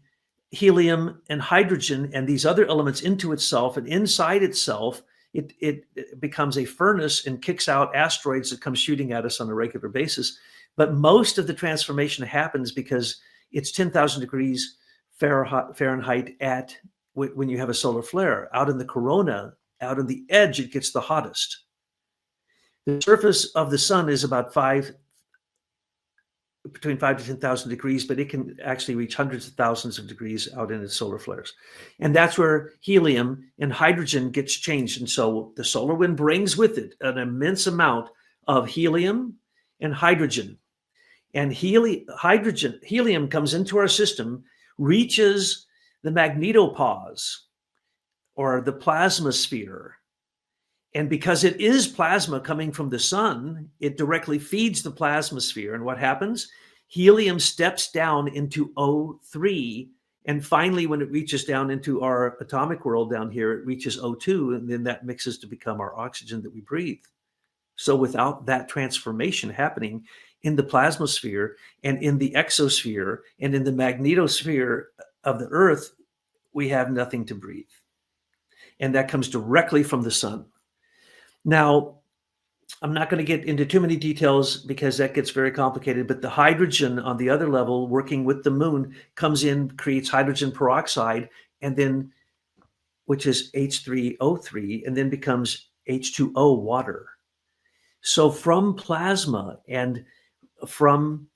Speaker 1: helium and hydrogen and these other elements into itself, and inside itself, it becomes a furnace and kicks out asteroids that come shooting at us on a regular basis. But most of the transformation happens because it's 10,000 degrees Fahrenheit at when you have a solar flare. Out in the corona, out on the edge, it gets the hottest. The surface of the sun is about between 5 to 10,000 degrees, but it can actually reach hundreds of thousands of degrees out in its solar flares. And that's where helium and hydrogen gets changed. And so the solar wind brings with it an immense amount of helium and hydrogen. And helium comes into our system, reaches the magnetopause or the plasmosphere. And because it is plasma coming from the sun, it directly feeds the plasmosphere. And what happens? Helium steps down into O3. And finally, when it reaches down into our atomic world down here, it reaches O2. And then that mixes to become our oxygen that we breathe. So without that transformation happening in the plasmosphere and in the exosphere and in the magnetosphere of the Earth, we have nothing to breathe. And that comes directly from the sun. Now, I'm not going to get into too many details because that gets very complicated, but the hydrogen on the other level working with the moon comes in, creates hydrogen peroxide, and then, which is H3O3, and then becomes H2O water. So from plasma and from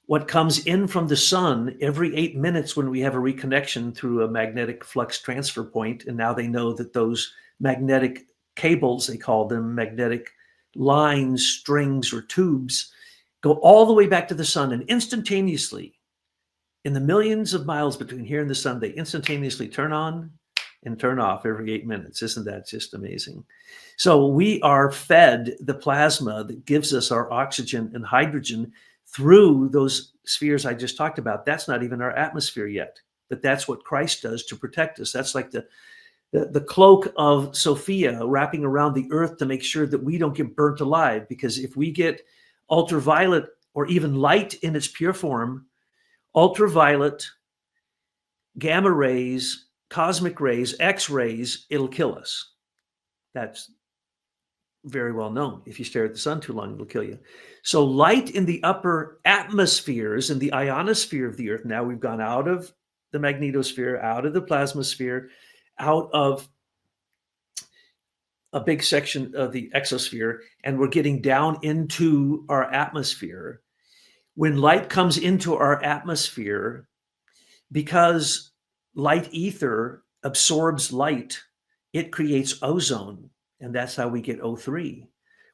Speaker 1: what comes in from the sun every 8 minutes when we have a reconnection through a magnetic flux transfer point, and now they know that those magnetic cables, they call them magnetic lines, strings, or tubes, go all the way back to the sun, and instantaneously, in the millions of miles between here and the sun, they instantaneously turn on and turn off every 8 minutes. Isn't that just amazing? So we are fed the plasma that gives us our oxygen and hydrogen through those spheres I just talked about. That's not even our atmosphere yet, but that's what Christ does to protect us. That's like the cloak of Sophia wrapping around the earth to make sure that we don't get burnt alive. Because if we get ultraviolet or even light in its pure form, ultraviolet, gamma rays, cosmic rays, X-rays, it'll kill us. That's very well known. If you stare at the sun too long, it'll kill you. So light in the upper atmospheres, in the ionosphere of the earth, now we've gone out of the magnetosphere, out of the plasmosphere, out of a big section of the exosphere, and we're getting down into our atmosphere. When light comes into our atmosphere, because light ether absorbs light, it creates ozone, and that's how we get O3.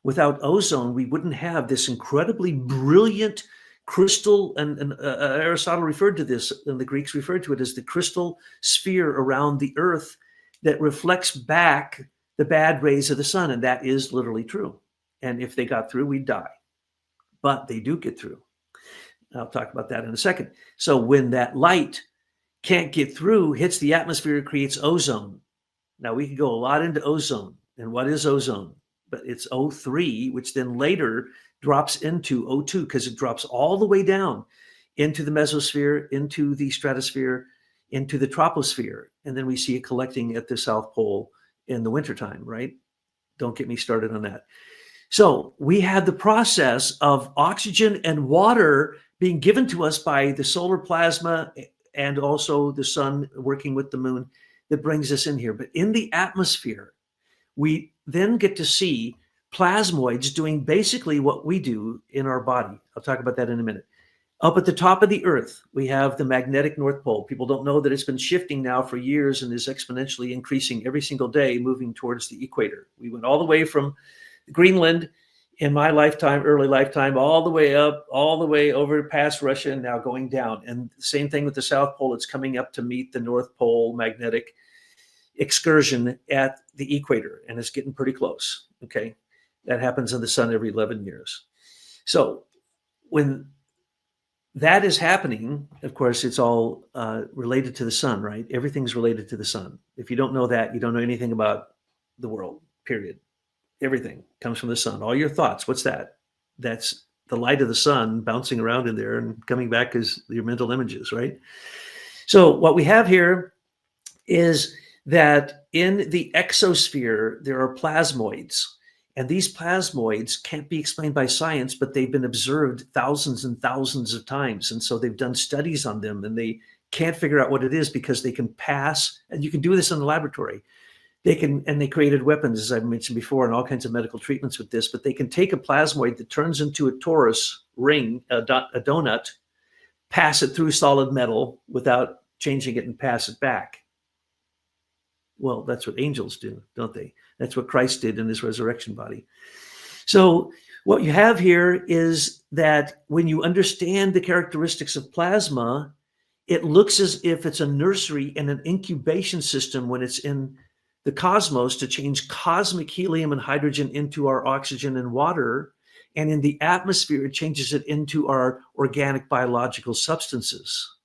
Speaker 1: Without ozone, we wouldn't have this incredibly brilliant crystal, and Aristotle referred to this, and the Greeks referred to it as the crystal sphere around the earth that reflects back the bad rays of the sun. And that is literally true. And if they got through, we'd die. But they do get through. I'll talk about that in a second. So when that light can't get through, hits the atmosphere, it creates ozone. Now we could go a lot into ozone. And what is ozone? But it's O3, which then later drops into O2 because it drops all the way down into the mesosphere, into the stratosphere, into the troposphere. And then we see it collecting at the South Pole in the wintertime, right? Don't get me started on that. So we had the process of oxygen and water being given to us by the solar plasma and also the sun working with the moon that brings us in here. But in the atmosphere, we then get to see plasmoids doing basically what we do in our body. I'll talk about that in a minute. Up at the top of the Earth, we have the magnetic North Pole. People don't know that it's been shifting now for years and is exponentially increasing every single day, moving towards the equator. We went all the way from Greenland in my lifetime, early lifetime, all the way up, all the way over past Russia, and now going down. And the same thing with the South Pole. It's coming up to meet the North Pole magnetic excursion at the equator, and it's getting pretty close. Okay. That happens in the sun every 11 years. So when that is happening, of course, it's all related to the sun, right? Everything's related to the sun. If you don't know that, you don't know anything about the world, period. Everything comes from the sun. All your thoughts, what's that? That's the light of the sun bouncing around in there and coming back as your mental images, right? So what we have here is that in the exosphere, there are plasmoids. And these plasmoids can't be explained by science, but they've been observed thousands and thousands of times. And so they've done studies on them, and they can't figure out what it is because they can pass, and you can do this in the laboratory. They can, and they created weapons, as I mentioned before, and all kinds of medical treatments with this, but they can take a plasmoid that turns into a torus ring, a donut, pass it through solid metal without changing it and pass it back. Well, that's what angels do, don't they? That's what Christ did in his resurrection body. So what you have here is that when you understand the characteristics of plasma, it looks as if it's a nursery and an incubation system when it's in the cosmos to change cosmic helium and hydrogen into our oxygen and water. And in the atmosphere, it changes it into our organic biological substances.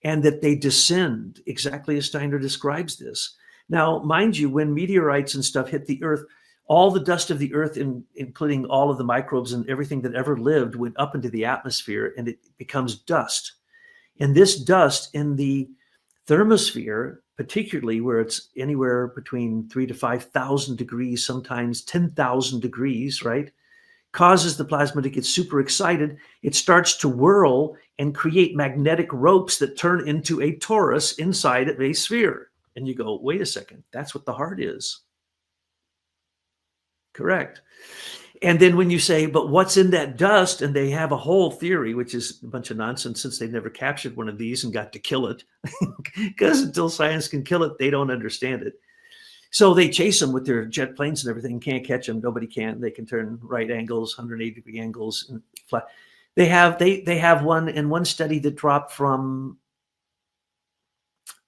Speaker 1: And that they descend exactly as Steiner describes this. Now, mind you, when meteorites and stuff hit the Earth, all the dust of the Earth, including all of the microbes and everything that ever lived, went up into the atmosphere, and it becomes dust. And this dust in the thermosphere, particularly where it's anywhere between 3,000 to 5,000 degrees, sometimes 10,000 degrees, right, causes the plasma to get super excited. It starts to whirl and create magnetic ropes that turn into a torus inside of a sphere. And you go, wait a second, that's what the heart is. Correct. And then when you say, but what's in that dust? And they have a whole theory, which is a bunch of nonsense since they've never captured one of these and got to kill it. Because until science can kill it, they don't understand it. So they chase them with their jet planes and everything, can't catch them. Nobody can. They can turn right angles, 180-degree angles. And flat. They have one in one study that dropped from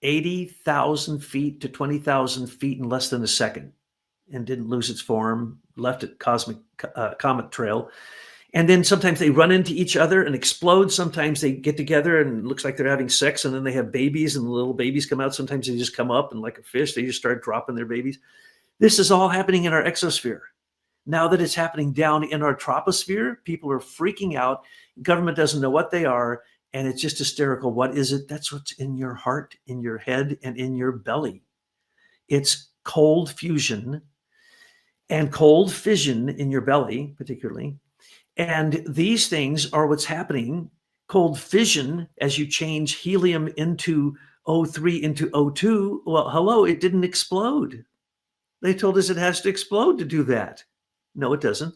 Speaker 1: 80,000 feet to 20,000 feet in less than a second and didn't lose its form, left it cosmic comet trail. And then sometimes they run into each other and explode. Sometimes they get together and it looks like they're having sex, and then they have babies and the little babies come out. Sometimes they just come up and like a fish, they just start dropping their babies. This is all happening in our exosphere. Now that it's happening down in our troposphere, people are freaking out. Government doesn't know what they are. And it's just hysterical. What is it? That's what's in your heart, in your head, and in your belly. It's cold fusion and cold fission in your belly, particularly. And these things are what's happening. Cold fission, as you change helium into O3 into O2. Well, hello, it didn't explode. They told us it has to explode to do that. No, it doesn't.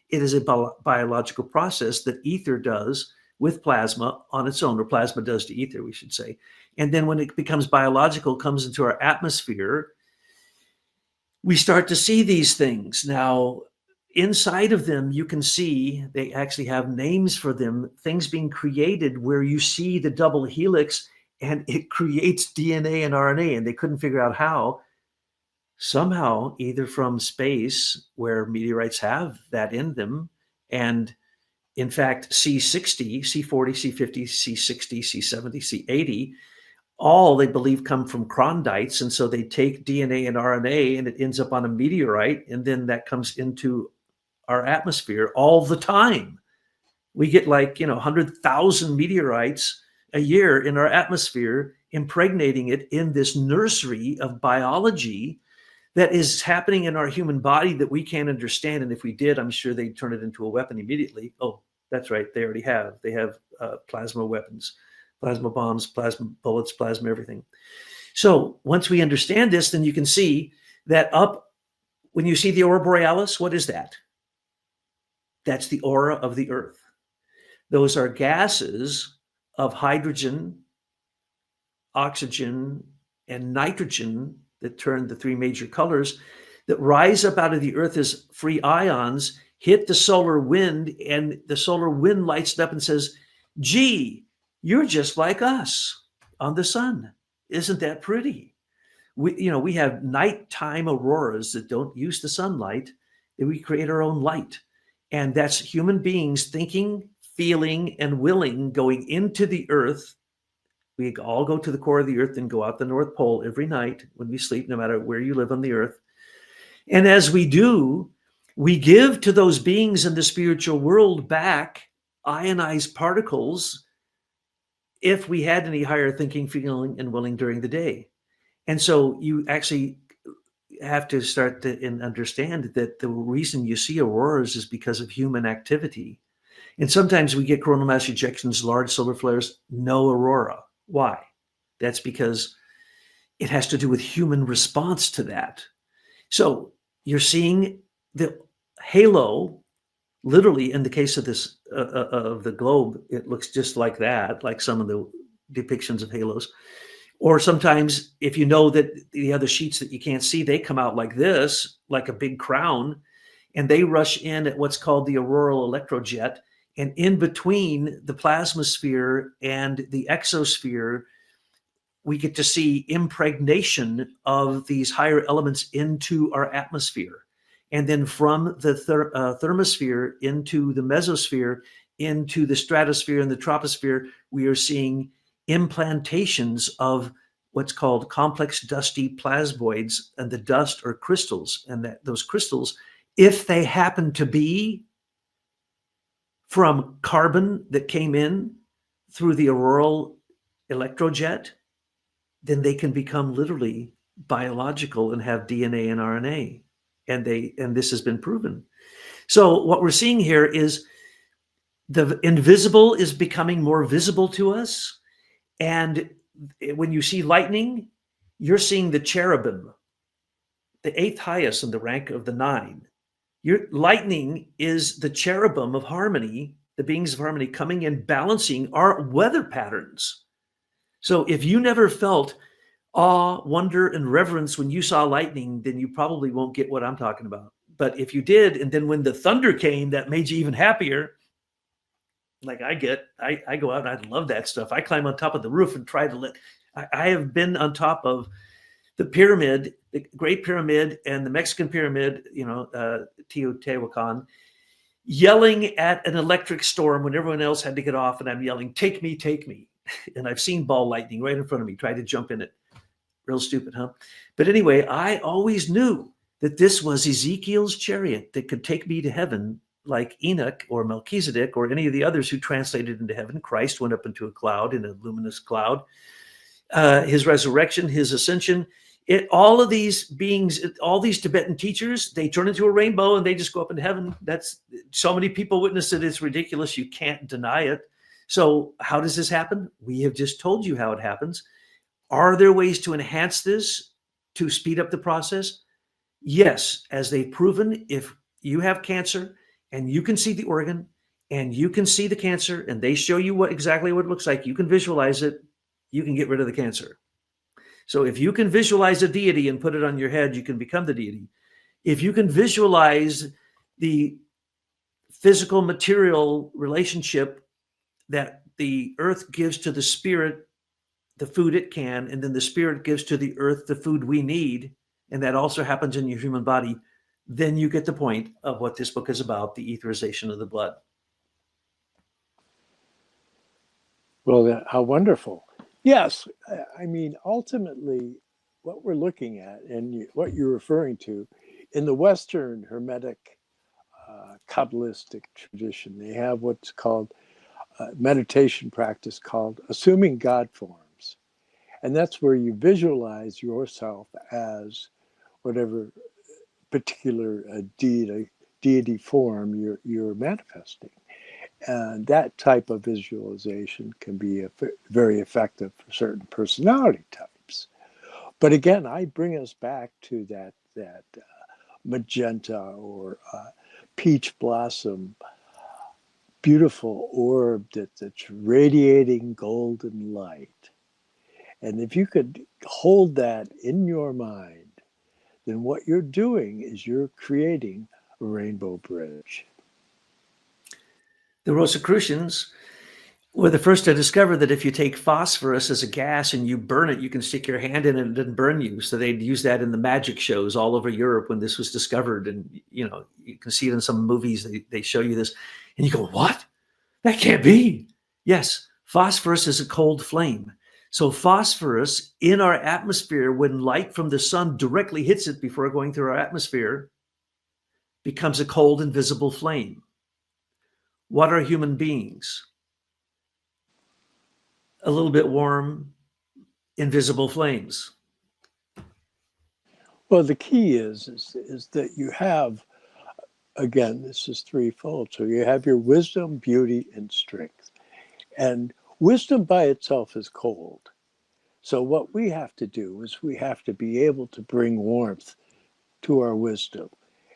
Speaker 1: It is a biological process that ether does with plasma on its own, or plasma does to ether, we should say. And then when it becomes biological, comes into our atmosphere, we start to see these things. Now, inside of them, you can see, they actually have names for them, things being created where you see the double helix and it creates DNA and RNA, and they couldn't figure out how. Somehow, either from space, where meteorites have that in them, and in fact, C60, C40, C50, C60, C70, C80, all they believe come from chrondites. And so they take DNA and RNA and it ends up on a meteorite. And then that comes into our atmosphere all the time. We get 100,000 meteorites a year in our atmosphere impregnating it in this nursery of biology that is happening in our human body that we can't understand. And if we did, I'm sure they'd turn it into a weapon immediately. Oh, that's right. They already have. They have plasma weapons, plasma bombs, plasma bullets, plasma everything. So once we understand this, then you can see that up when you see the aurora borealis, what is that? That's the aura of the earth. Those are gases of hydrogen, oxygen, and nitrogen that turn the three major colors that rise up out of the earth as free ions, hit the solar wind, and the solar wind lights it up and says, gee, you're just like us on the sun. Isn't that pretty? We have nighttime auroras that don't use the sunlight, that we create our own light. And that's human beings thinking, feeling, and willing, going into the earth. We all go to the core of the earth and go out the North Pole every night when we sleep, no matter where you live on the earth. And as we do, we give to those beings in the spiritual world back ionized particles if we had any higher thinking, feeling, and willing during the day. And so you actually have to start to understand that the reason you see auroras is because of human activity. And sometimes we get coronal mass ejections, large solar flares, no aurora. Why? That's because it has to do with human response to that. So you're seeing the halo, literally in the case of this, of the globe, it looks just like that, like some of the depictions of halos. Or sometimes if you know that the other sheets that you can't see, they come out like this, like a big crown, and they rush in at what's called the auroral electrojet. And in between the plasmasphere and the exosphere, we get to see impregnation of these higher elements into our atmosphere. And then from the thermosphere into the mesosphere, into the stratosphere and the troposphere, we are seeing implantations of what's called complex dusty plasmoids, and the dust are crystals. And that those crystals, if they happen to be from carbon that came in through the auroral electrojet, then they can become literally biological and have DNA and RNA. And this has been proven. So what we're seeing here is the invisible is becoming more visible to us. And when you see lightning, you're seeing the cherubim, the eighth highest in the rank of the nine. Your lightning is the cherubim of harmony, the beings of harmony coming and balancing our weather patterns. So if you never felt awe, wonder, and reverence when you saw lightning, then you probably won't get what I'm talking about. But if you did, and then when the thunder came, that made you even happier. Like I go out and I love that stuff. I climb on top of the roof and try to I have been on top of the pyramid, the Great Pyramid and the Mexican Pyramid, Teotihuacan, yelling at an electric storm when everyone else had to get off, and I'm yelling, take me, take me. And I've seen ball lightning right in front of me, try to jump in it. Real stupid, huh? But anyway, I always knew that this was Ezekiel's chariot that could take me to heaven, like Enoch or Melchizedek or any of the others who translated into heaven. Christ went up into a cloud, in a luminous cloud. His resurrection, his ascension, all of these beings, all these Tibetan teachers, they turn into a rainbow and they just go up into heaven. That's so many people witness it. It's ridiculous. You can't deny it. So how does this happen? We have just told you how it happens. Are there ways to enhance this, to speed up the process? Yes, as they've proven, if you have cancer and you can see the organ and you can see the cancer and they show you exactly what it looks like, you can visualize it, you can get rid of the cancer. So if you can visualize a deity and put it on your head, you can become the deity. If you can visualize the physical material relationship that the earth gives to the spirit, the food it can, and then the spirit gives to the earth the food we need, and that also happens in your human body, then you get the point of what this book is about, the etherization of the blood.
Speaker 2: Well, how wonderful. Yes, I mean, ultimately, what we're looking at and what you're referring to in the Western Hermetic Kabbalistic tradition, they have what's called meditation practice called assuming God forms. And that's where you visualize yourself as whatever particular deity form you're manifesting. And that type of visualization can be very effective for certain personality types. But again, I bring us back to that magenta or peach blossom, beautiful orb that's radiating golden light. And if you could hold that in your mind, then what you're doing is you're creating a rainbow bridge.
Speaker 1: The Rosicrucians were the first to discover that if you take phosphorus as a gas and you burn it, you can stick your hand in it and it doesn't burn you. So they'd use that in the magic shows all over Europe when this was discovered. And, you know, you can see it in some movies. They show you this and you go, what? That can't be. Yes, phosphorus is a cold flame. So phosphorus in our atmosphere, when light from the sun directly hits it before going through our atmosphere, becomes a cold, invisible flame. What are human beings? A little bit warm, invisible flames.
Speaker 2: Well, the key is that you have, again, this is threefold. So you have your wisdom, beauty, and strength. And wisdom by itself is cold. So what we have to do is we have to be able to bring warmth to our wisdom.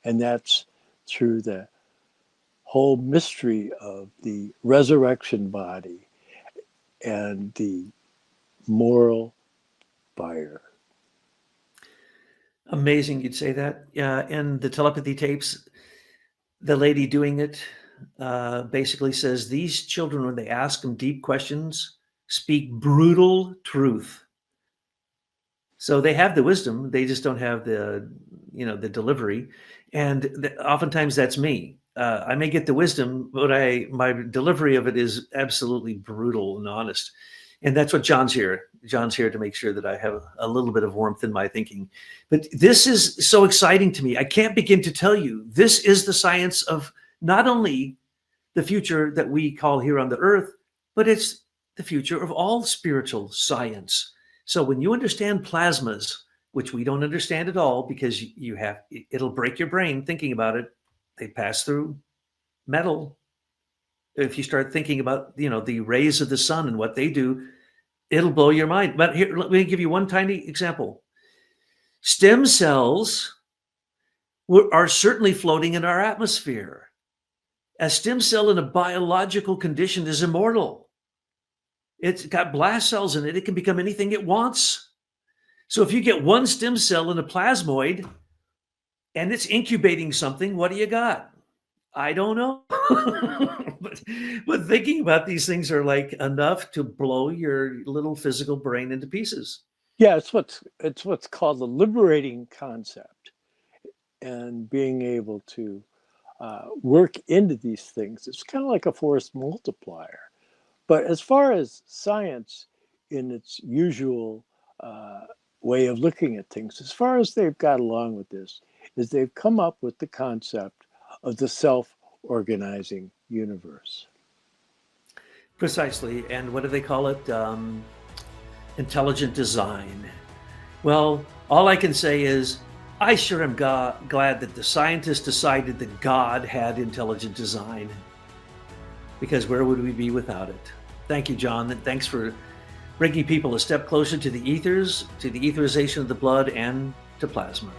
Speaker 2: And that's through the whole mystery of the resurrection body and the moral fire.
Speaker 1: Amazing you'd say that. In the telepathy tapes, the lady doing it basically says these children, when they ask them deep questions, speak brutal truth. So they have the wisdom, they just don't have the, you know, the delivery. And oftentimes that's me. I may get the wisdom, but my delivery of it is absolutely brutal and honest. And that's what John's here. John's here to make sure that I have a little bit of warmth in my thinking. But this is so exciting to me. I can't begin to tell you, this is the science of not only the future that we call here on the earth, but it's the future of all spiritual science. So when you understand plasmas, which we don't understand at all because it'll break your brain thinking about it. They pass through metal. If you start thinking about, you know, the rays of the sun and what they do, it'll blow your mind. But here, let me give you one tiny example. Stem cells are certainly floating in our atmosphere. A stem cell in a biological condition is immortal. It's got blast cells in it. It can become anything it wants. So if you get one stem cell in a plasmoid and it's incubating something, what do you got? I don't know. but thinking about these things are like enough to blow your little physical brain into pieces.
Speaker 2: Yeah, it's what's called a liberating concept, and being able to work into these things. It's kind of like a force multiplier. But as far as science in its usual way of looking at things, as far as they've got along with this, is they've come up with the concept of the self-organizing universe.
Speaker 1: Precisely. And what do they call it? Intelligent design. Well, all I can say is I sure am glad that the scientists decided that God had intelligent design, because where would we be without it? Thank you, John. And thanks for bringing people a step closer to the ethers, to the etherization of the blood, and to plasma.